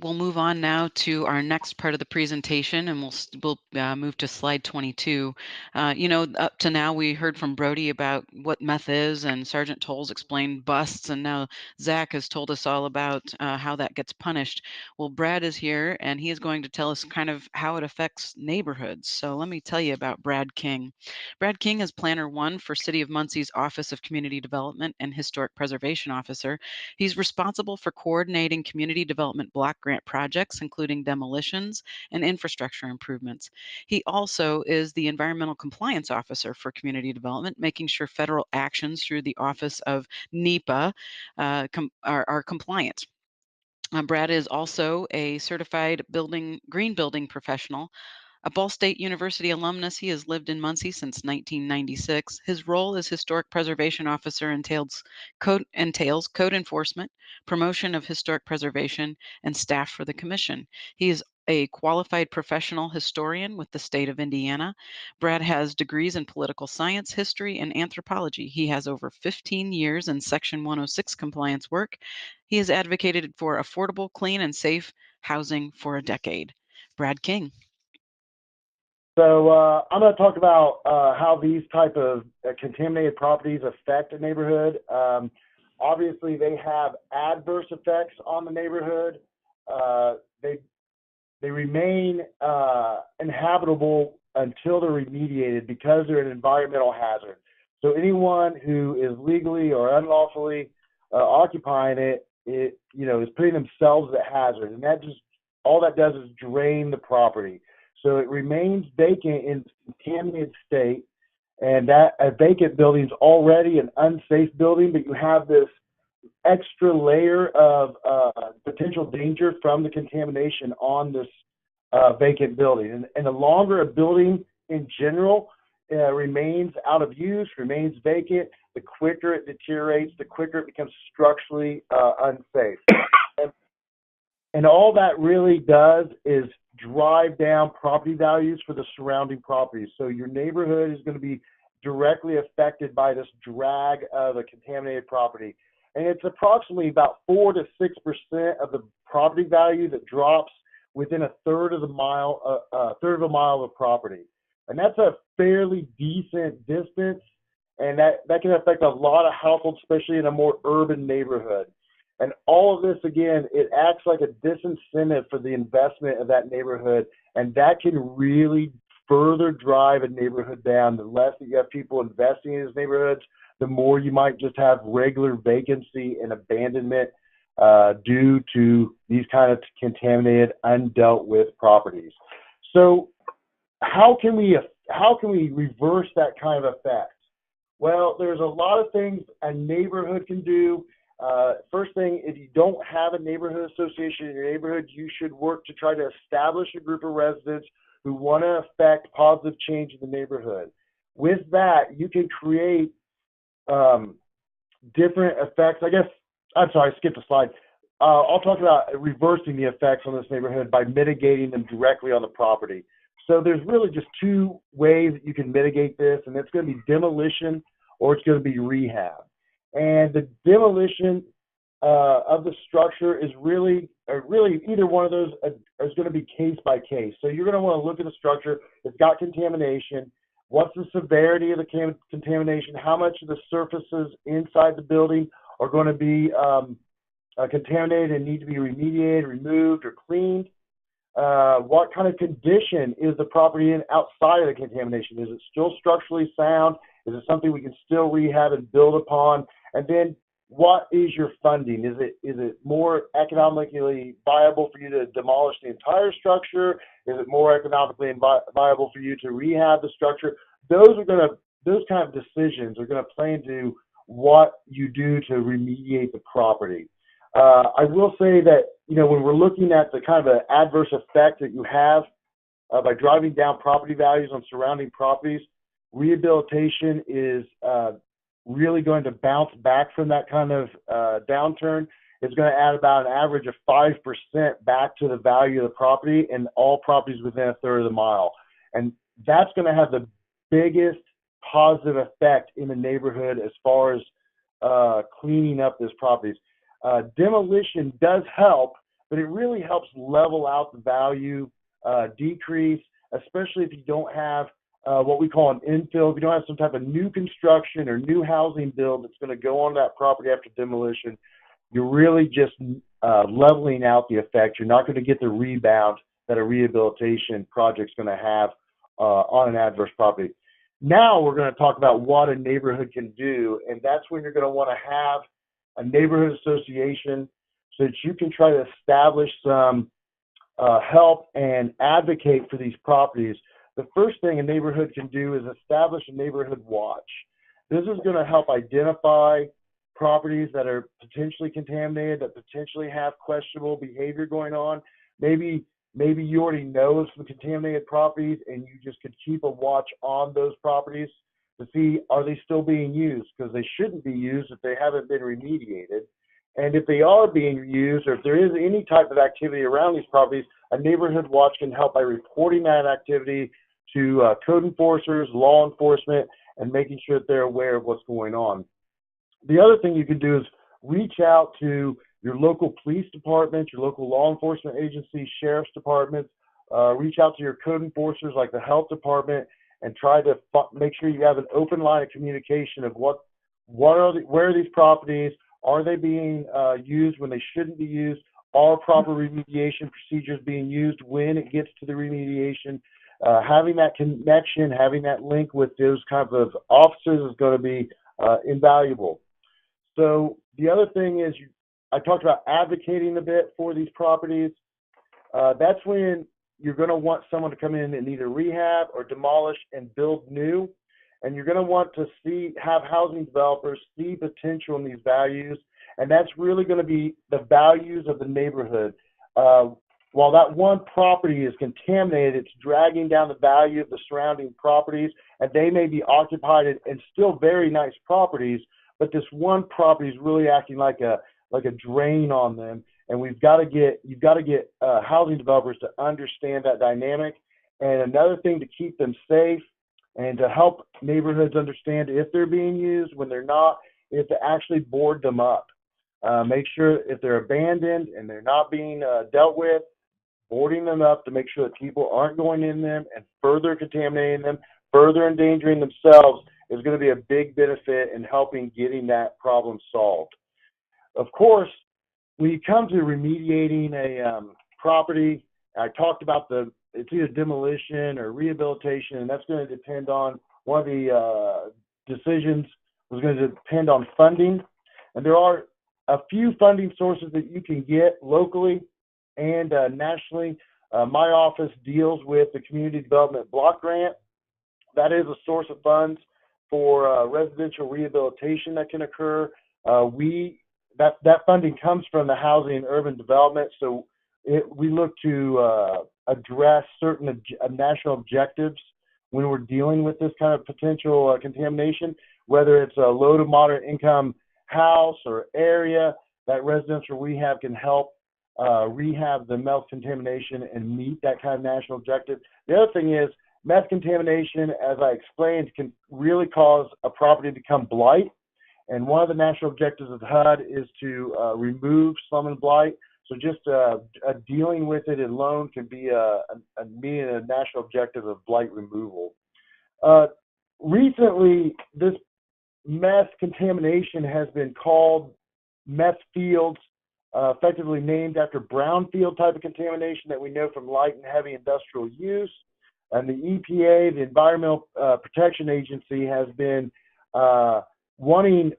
[SPEAKER 1] We'll move on now to our next part of the presentation, and we'll move to slide 22. Up to now we heard from Brody about what meth is, and Sergeant Tolles explained busts, and now Zach has told us all about how that gets punished. Well, Brad is here, and he is going to tell us kind of how it affects neighborhoods. So let me tell you about Brad King. Brad King is Planner 1 for City of Muncie's Office of Community Development and Historic Preservation Officer. He's responsible for coordinating community development block grant projects, including demolitions and infrastructure improvements. He also is the Environmental Compliance Officer for Community Development, making sure federal actions through the Office of NEPA are compliant. Brad is also a certified green building professional. A Ball State University alumnus, he has lived in Muncie since 1996. His role as Historic Preservation Officer entails code enforcement, promotion of historic preservation, and staff for the commission. He is a qualified professional historian with the state of Indiana. Brad has degrees in political science, history, and anthropology. He has over 15 years in Section 106 compliance work. He has advocated for affordable, clean, and safe housing for a decade. Brad King.
[SPEAKER 6] So I'm going to talk about how these type of contaminated properties affect a neighborhood. Obviously, they have adverse effects on the neighborhood. They remain inhabitable until they're remediated because they're an environmental hazard. So anyone who is legally or unlawfully occupying it, is putting themselves at hazard, and all that does is drain the property. So it remains vacant in contaminated state, And that a vacant building is already an unsafe building, but you have this extra layer of potential danger from the contamination on this vacant building. And the longer a building in general remains out of use, remains vacant, the quicker it deteriorates, the quicker it becomes structurally unsafe. And all that really does is drive down property values for the surrounding properties. So your neighborhood is going to be directly affected by this drag of a contaminated property. And it's approximately about 4 to 6% of the property value that drops within a third of a mile of a property. And that's a fairly decent distance, and that can affect a lot of households, especially in a more urban neighborhood. And all of this, again, it acts like a disincentive for the investment of that neighborhood, and that can really further drive a neighborhood down. The less that you have people investing in these neighborhoods, the more you might just have regular vacancy and abandonment due to these kind of contaminated, undealt with properties. So how can we reverse that kind of effect? Well, there's a lot of things a neighborhood can do. First thing, if you don't have a neighborhood association in your neighborhood, you should work to try to establish a group of residents who want to affect positive change in the neighborhood. With that, you can create different effects. I'm sorry, I skipped a slide. I'll talk about reversing the effects on this neighborhood by mitigating them directly on the property. So there's really just two ways that you can mitigate this, and it's going to be demolition or it's going to be rehab. And the demolition of the structure is really either one of those is going to be case by case. So you're going to want to look at the structure. It's got contamination. What's the severity of the contamination? How much of the surfaces inside the building are going to be contaminated and need to be remediated, removed, or cleaned? What kind of condition is the property in outside of the contamination? Is it still structurally sound? Is it something we can still rehab and build upon? And then what is your funding? Is it more economically viable for you to demolish the entire structure? Is it more economically viable for you to rehab the structure? Those kind of decisions are going to play into what you do to remediate the property. I will say that, when we're looking at the kind of adverse effect that you have by driving down property values on surrounding properties, rehabilitation is really going to bounce back from that kind of downturn. It's going to add about an average of 5% back to the value of the property and all properties within a third of the mile. And that's going to have the biggest positive effect in the neighborhood as far as cleaning up these properties. Demolition does help, but it really helps level out the value decrease, especially if you don't have what we call an infill. If you don't have some type of new construction or new housing build that's going to go on that property after demolition, you're really just leveling out the effect. You're not going to get the rebound that a rehabilitation project's going to have on an adverse property. Now we're going to talk about what a neighborhood can do, and that's when you're going to want to have a neighborhood association so that you can try to establish some help and advocate for these properties. The first thing a neighborhood can do is establish a neighborhood watch. This is going to help identify properties that are potentially contaminated, that potentially have questionable behavior going on. Maybe you already know of some contaminated properties and you just could keep a watch on those properties to see, are they still being used? Because they shouldn't be used if they haven't been remediated. And if they are being used, or if there is any type of activity around these properties, a neighborhood watch can help by reporting that activity to code enforcers, law enforcement, and making sure that they're aware of what's going on. The other thing you can do is reach out to your local police department, your local law enforcement agencies, sheriff's departments, reach out to your code enforcers like the health department, and try to make sure you have an open line of communication of where are these properties, are they being used when they shouldn't be used, are proper remediation procedures being used when it gets to the remediation. Having that connection, having that link with those kinds of officers is going to be invaluable. So the other thing is, I talked about advocating a bit for these properties. That's when you're going to want someone to come in and either rehab or demolish and build new. and you're going to want to have housing developers see potential in these values, and that's really going to be the values of the neighborhood. While that one property is contaminated, it's dragging down the value of the surrounding properties, and they may be occupied and still very nice properties, but this one property is really acting like a drain on them. And you've got to get housing developers to understand that dynamic. And another thing to keep them safe and to help neighborhoods understand if they're being used, when they're not, is to actually board them up. Make sure if they're abandoned and they're not being dealt with, boarding them up to make sure that people aren't going in them and further contaminating them, further endangering themselves, is going to be a big benefit in helping getting that problem solved. Of course, when you come to remediating a property, I talked about it's either demolition or rehabilitation, and that's going to depend on one of the decisions was going to depend on funding. And there are a few funding sources that you can get locally and nationally. My office deals with the Community Development Block Grant. That is a source of funds for residential rehabilitation that can occur. That funding comes from the Housing and Urban Development, so we look to address certain national objectives when we're dealing with this kind of potential contamination, whether it's a low to moderate income house or area. That residential rehab can help rehab the meth contamination and meet that kind of national objective. The other thing is meth contamination, as I explained, can really cause a property to become blight. And one of the national objectives of HUD is to remove slum and blight. So just dealing with it alone can be meeting a national objective of blight removal. Recently, this meth contamination has been called meth fields, effectively named after brownfield type of contamination that we know from light and heavy industrial use. And the EPA, the Environmental Protection Agency, has been wanting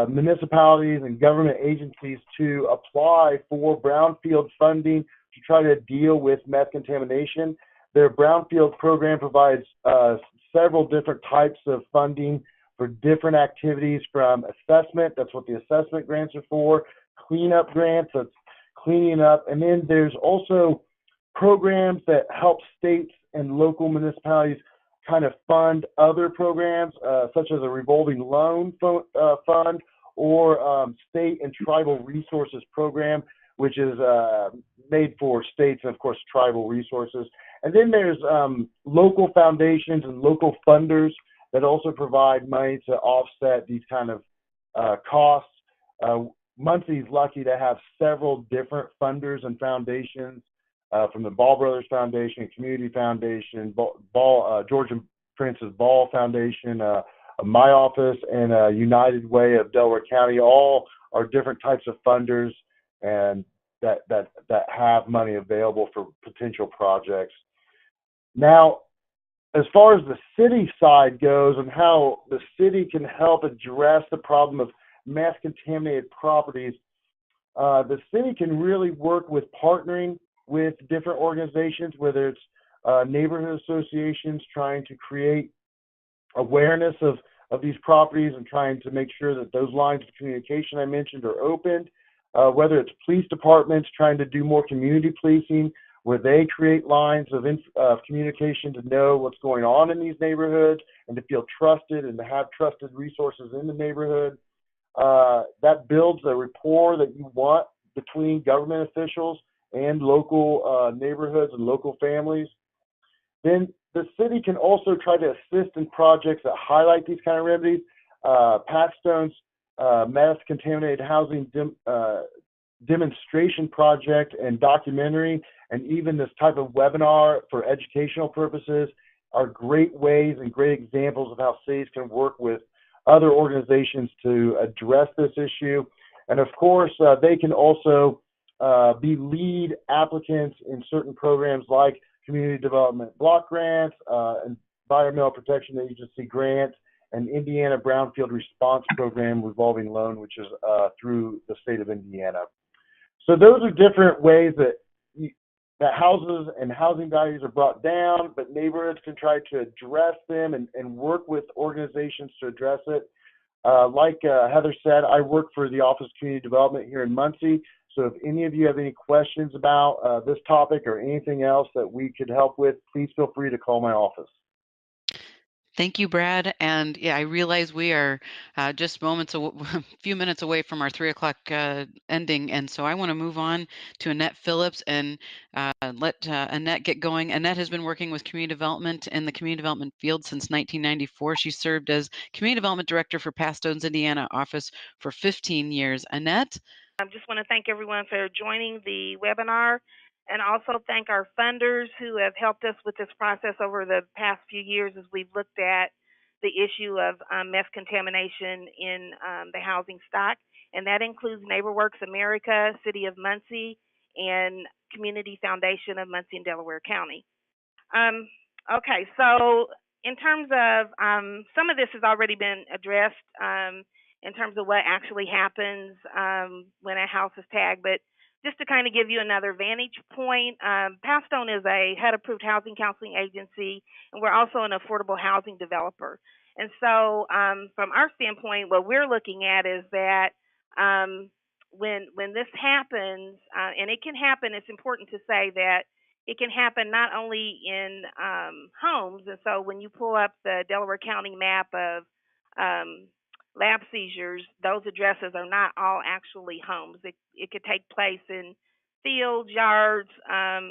[SPEAKER 6] municipalities and government agencies to apply for brownfield funding to try to deal with meth contamination. Their brownfield program provides several different types of funding for different activities, from assessment, that's what the assessment grants are for, cleanup grants, that's cleaning up, and then there's also programs that help states and local municipalities kind of fund other programs, such as a revolving loan fund, or state and tribal resources program, which is made for states and, of course, tribal resources. And then there's local foundations and local funders that also provide money to offset these kind of costs. Muncie's lucky to have several different funders and foundations, from the Ball Brothers Foundation, Community Foundation, George and Princess Ball Foundation, my office, and United Way of Delaware County. All are different types of funders and that have money available for potential projects. Now, as far as the city side goes and how the city can help address the problem of meth contaminated properties, the city can really work with partnering with different organizations, whether it's neighborhood associations trying to create awareness of these properties and trying to make sure that those lines of communication I mentioned are opened, whether it's police departments trying to do more community policing, where they create lines of communication to know what's going on in these neighborhoods and to feel trusted and to have trusted resources in the neighborhood. That builds a rapport that you want between government officials and local neighborhoods and local families. Then the city can also try to assist in projects that highlight these kind of remedies. Pat Stone's meth contaminated housing demonstration project and documentary, and even this type of webinar for educational purposes, are great ways and great examples of how cities can work with other organizations to address this issue. And of course, they can also be lead applicants in certain programs like Community Development Block Grants, Environmental Protection Agency grants, and Indiana Brownfield Response Program revolving loan, which is through the state of Indiana. So those are different ways that that houses and housing values are brought down, but neighborhoods can try to address them and work with organizations to address it. Like Heather said, I work for the Office of Community Development here in Muncie. So if any of you have any questions about this topic or anything else that we could help with, please feel free to call my office.
[SPEAKER 1] Thank you, Brad. And yeah, I realize we are just a few minutes away from our 3 o'clock ending. And so I want to move on to Annette Phillips and let Annette get going. Annette has been working with community development in the community development field since 1994. She served as community development director for Pastone's Indiana office for 15 years. Annette?
[SPEAKER 7] I just want to thank everyone for joining the webinar, and also thank our funders who have helped us with this process over the past few years as we've looked at the issue of meth contamination in the housing stock. And that includes NeighborWorks America, City of Muncie, and Community Foundation of Muncie and Delaware County. Okay, so in terms of some of this has already been addressed in terms of what actually happens when a house is tagged, but just to kind of give you another vantage point, Pastone is a HUD-approved housing counseling agency, and we're also an affordable housing developer. And so from our standpoint, what we're looking at is that when this happens, and it can happen, it's important to say that it can happen not only in homes, and so when you pull up the Delaware County map of lab seizures, those addresses are not all actually homes. It could take place in fields, yards,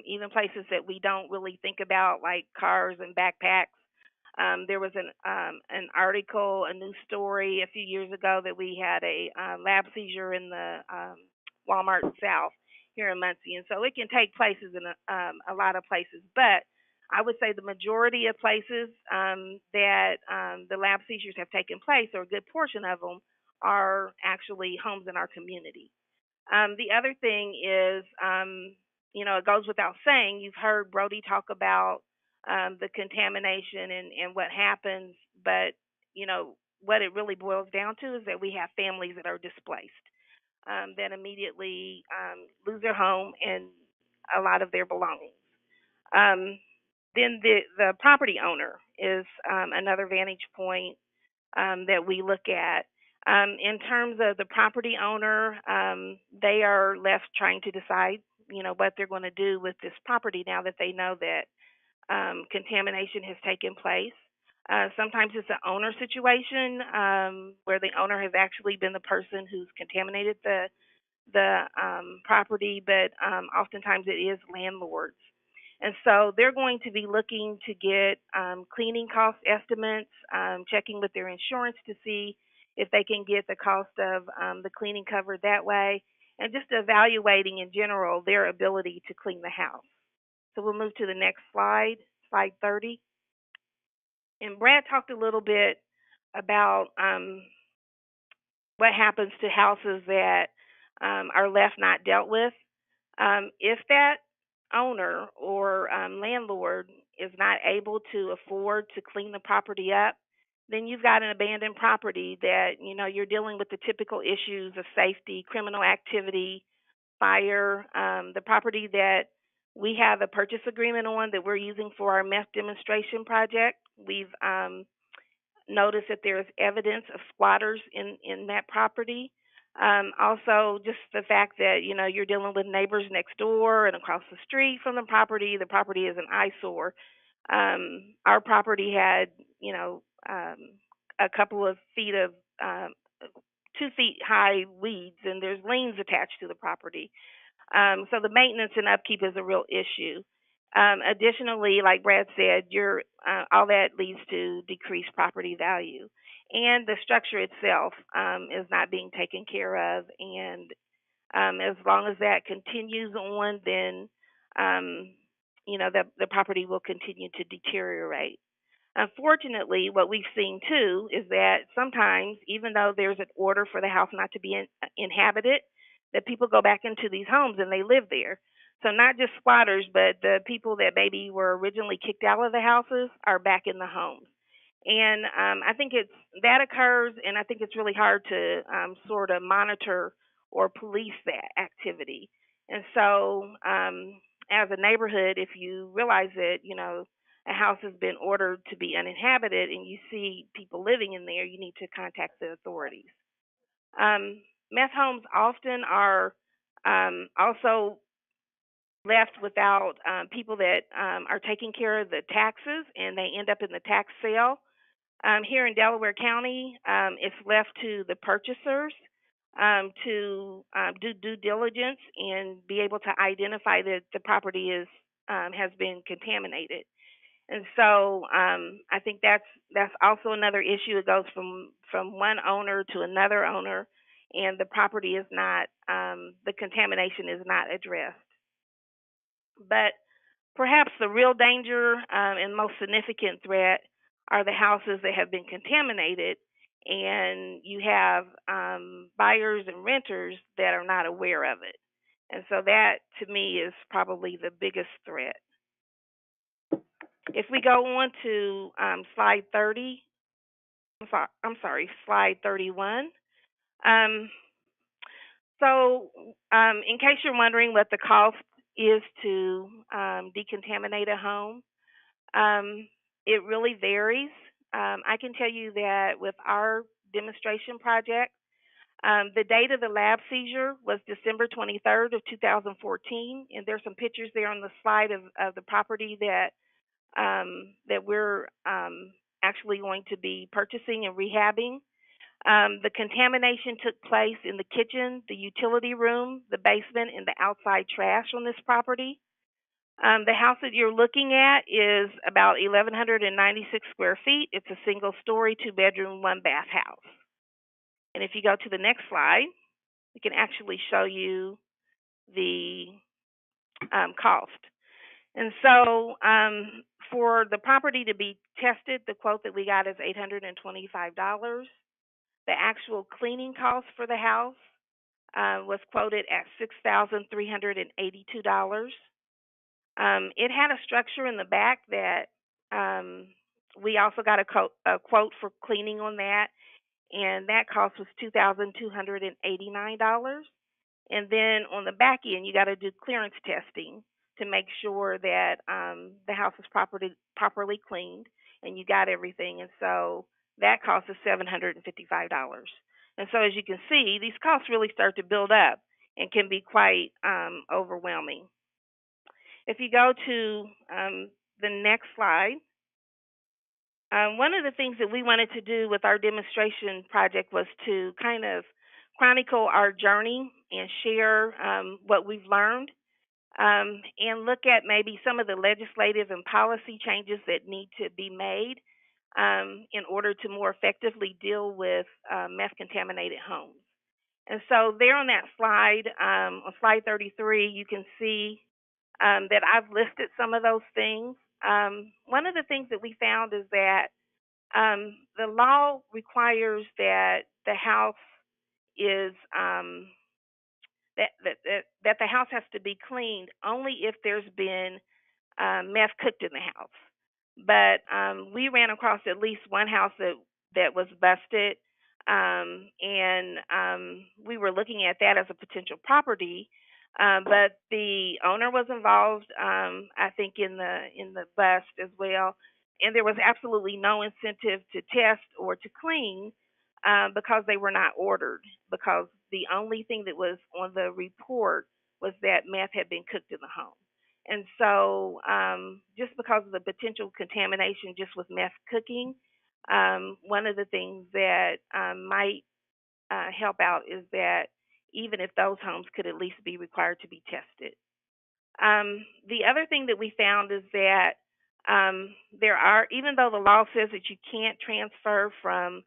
[SPEAKER 7] even places that we don't really think about, like cars and backpacks. There was an article, a news story a few years ago that we had a lab seizure in the Walmart South here in Muncie, and so it can take places in a lot of places. But I would say the majority of places that the lab seizures have taken place, or a good portion of them, are actually homes in our community. The other thing is, it goes without saying, you've heard Brody talk about the contamination and what happens, but, what it really boils down to is that we have families that are displaced, that immediately lose their home and a lot of their belongings. Then the property owner is another vantage point that we look at. In terms of the property owner, they are left trying to decide, what they're going to do with this property now that they know that contamination has taken place. Sometimes it's an owner situation where the owner has actually been the person who's contaminated the property, but oftentimes it is landlords. And so they're going to be looking to get cleaning cost estimates, checking with their insurance to see if they can get the cost of the cleaning covered that way, and just evaluating in general their ability to clean the house. So we'll move to the next slide, slide 30. And Brad talked a little bit about what happens to houses that are left not dealt with. If that owner or landlord is not able to afford to clean the property up, then you've got an abandoned property that, you're dealing with the typical issues of safety, criminal activity, fire. The property that we have a purchase agreement on that we're using for our meth demonstration project, we've noticed that there's evidence of squatters in that property. Also, just the fact that, you're dealing with neighbors next door and across the street from the property is an eyesore. Our property had, a couple of feet of 2 feet high weeds, and there's liens attached to the property. So the maintenance and upkeep is a real issue. Additionally, like Brad said, all that leads to decreased property value. And the structure itself is not being taken care of. And as long as that continues on, then, the property will continue to deteriorate. Unfortunately, what we've seen too is that sometimes, even though there's an order for the house not to be inhabited, that people go back into these homes and they live there. So not just squatters, but the people that maybe were originally kicked out of the houses are back in the homes. And I think that occurs, and I think it's really hard to sort of monitor or police that activity. And so as a neighborhood, if you realize that, a house has been ordered to be uninhabited and you see people living in there, you need to contact the authorities. Meth homes often are also left without people that are taking care of the taxes, and they end up in the tax sale. Here in Delaware County, it's left to the purchasers to do due diligence and be able to identify that the property has been contaminated. And so I think that's also another issue. It goes from one owner to another owner, and the property is not the contamination is not addressed. But perhaps the real danger and most significant threat are the houses that have been contaminated, and you have buyers and renters that are not aware of it. And so that, to me, is probably the biggest threat. If we go on to slide 30, slide 31. In case you're wondering what the cost is to decontaminate a home, it really varies. I can tell you that with our demonstration project, the date of the lab seizure was December 23rd of 2014, and there's some pictures there on the slide of the property that we're actually going to be purchasing and rehabbing. The contamination took place in the kitchen, the utility room, the basement, and the outside trash on this property. The house that you're looking at is about 1,196 square feet. It's a single story, 2-bedroom, 1-bath house. And if you go to the next slide, we can actually show you the cost. And so for the property to be tested, the quote that we got is $825. The actual cleaning cost for the house was quoted at $6,382. It had a structure in the back that we also got a quote for cleaning on that, and that cost was $2,289. And then on the back end, you got to do clearance testing to make sure that the house is properly cleaned and you got everything. And so that cost is $755. And so as you can see, these costs really start to build up and can be quite overwhelming. If you go to the next slide, one of the things that we wanted to do with our demonstration project was to kind of chronicle our journey and share what we've learned, and look at maybe some of the legislative and policy changes that need to be made in order to more effectively deal with meth contaminated homes. And so there on that slide, on slide 33, you can see that I've listed some of those things. One of the things that we found is that the law requires that the house is that the house has to be cleaned only if there's been meth cooked in the house. But we ran across at least one house that was busted, and we were looking at that as a potential property. But the owner was involved, I think, in the bust as well, and there was absolutely no incentive to test or to clean because they were not ordered. Because the only thing that was on the report was that meth had been cooked in the home. And so, just because of the potential contamination just with meth cooking, one of the things that might help out is that even if those homes could at least be required to be tested. The other thing that we found is that even though the law says that you can't transfer from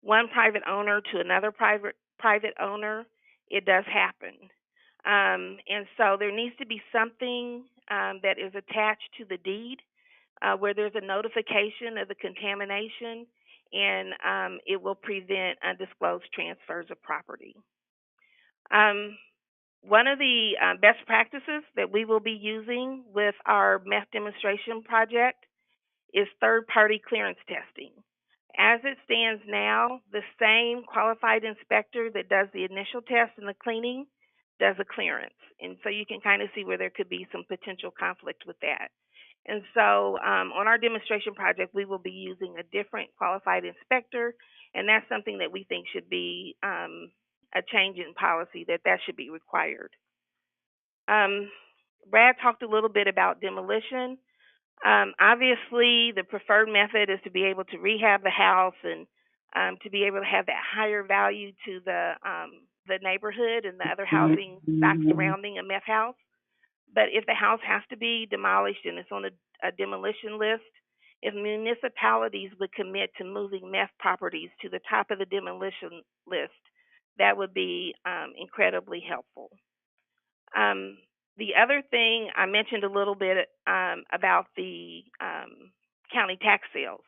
[SPEAKER 7] one private owner to another private owner, it does happen. And so there needs to be something that is attached to the deed where there's a notification of the contamination, and it will prevent undisclosed transfers of property. One of the best practices that we will be using with our meth demonstration project is third-party clearance testing. As it stands now, the same qualified inspector that does the initial test and the cleaning does a clearance. And so you can kind of see where there could be some potential conflict with that. And so on our demonstration project, we will be using a different qualified inspector, and that's something that we think should be a change in policy, that should be required. Brad talked a little bit about demolition. Obviously, the preferred method is to be able to rehab the house and to be able to have that higher value to the neighborhood and the other housing stock surrounding a meth house. But if the house has to be demolished and it's on a demolition list, if municipalities would commit to moving meth properties to the top of the demolition list, that would be incredibly helpful. The other thing I mentioned a little bit about the county tax sales.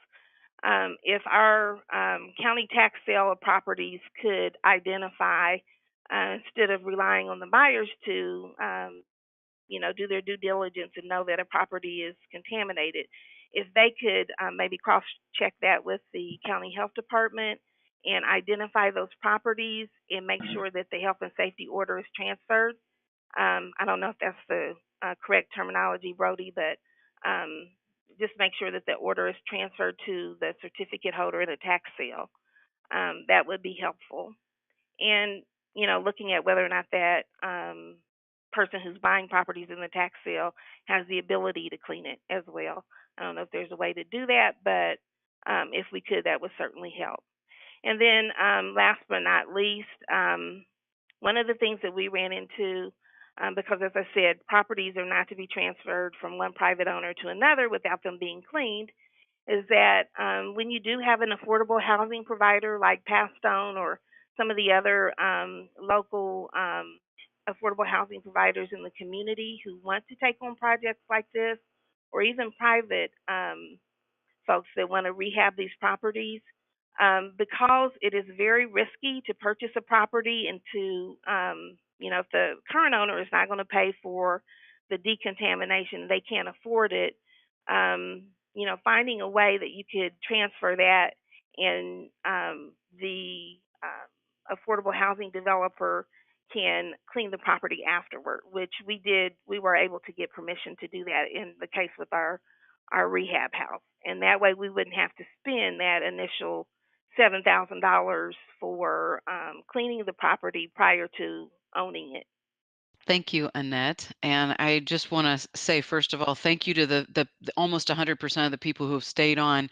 [SPEAKER 7] If our county tax sale of properties could identify, instead of relying on the buyers to, do their due diligence and know that a property is contaminated, if they could maybe cross-check that with the county health department and identify those properties and make sure that the health and safety order is transferred. I don't know if that's the correct terminology, Brody, but just make sure that the order is transferred to the certificate holder in a tax sale. That would be helpful. And, looking at whether or not that person who's buying properties in the tax sale has the ability to clean it as well. I don't know if there's a way to do that, but if we could, that would certainly help. And then last but not least, one of the things that we ran into, because as I said, properties are not to be transferred from one private owner to another without them being cleaned, is that when you do have an affordable housing provider like Pastone or some of the other local affordable housing providers in the community who want to take on projects like this, or even private folks that want to rehab these properties, because it is very risky to purchase a property and to, if the current owner is not going to pay for the decontamination, they can't afford it, finding a way that you could transfer that and the affordable housing developer can clean the property afterward, which we did. We were able to get permission to do that in the case with our rehab house. And that way we wouldn't have to spend that initial $7,000 for cleaning the property prior to owning it.
[SPEAKER 1] Thank you, Annette. And I just want to say, first of all, thank you to the almost 100% of the people who have stayed on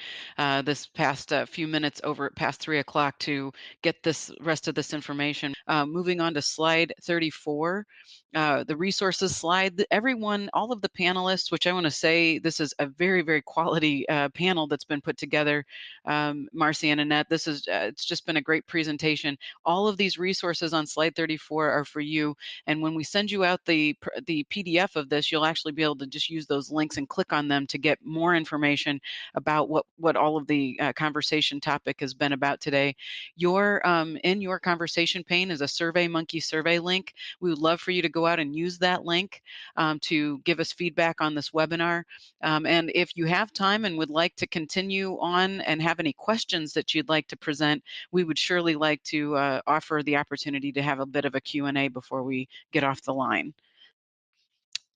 [SPEAKER 1] this past few minutes over past 3 o'clock to get this rest of this information. Moving on to slide 34. The resources slide. Everyone, all of the panelists, which I want to say, this is a very, very quality panel that's been put together. Marcy and Annette, this is it's just been a great presentation. All of these resources on slide 34 are for you. And when we send you out the PDF of this, you'll actually be able to just use those links and click on them to get more information about what all of the conversation topic has been about today. In your conversation pane is a SurveyMonkey survey link. We would love for you to go out and use that link to give us feedback on this webinar. And if you have time and would like to continue on and have any questions that you'd like to present, we would surely like to offer the opportunity to have a bit of a Q&A before we get off the line.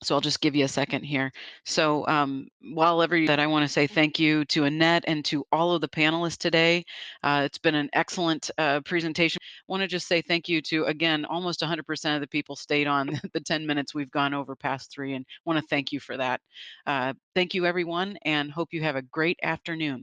[SPEAKER 1] So I'll just give you a second here. So I want to say thank you to Annette and to all of the panelists today. It's been an excellent presentation. I want to just say thank you to, again, almost 100% of the people stayed on the 10 minutes we've gone over past 3, and want to thank you for that. Thank you, everyone, and hope you have a great afternoon.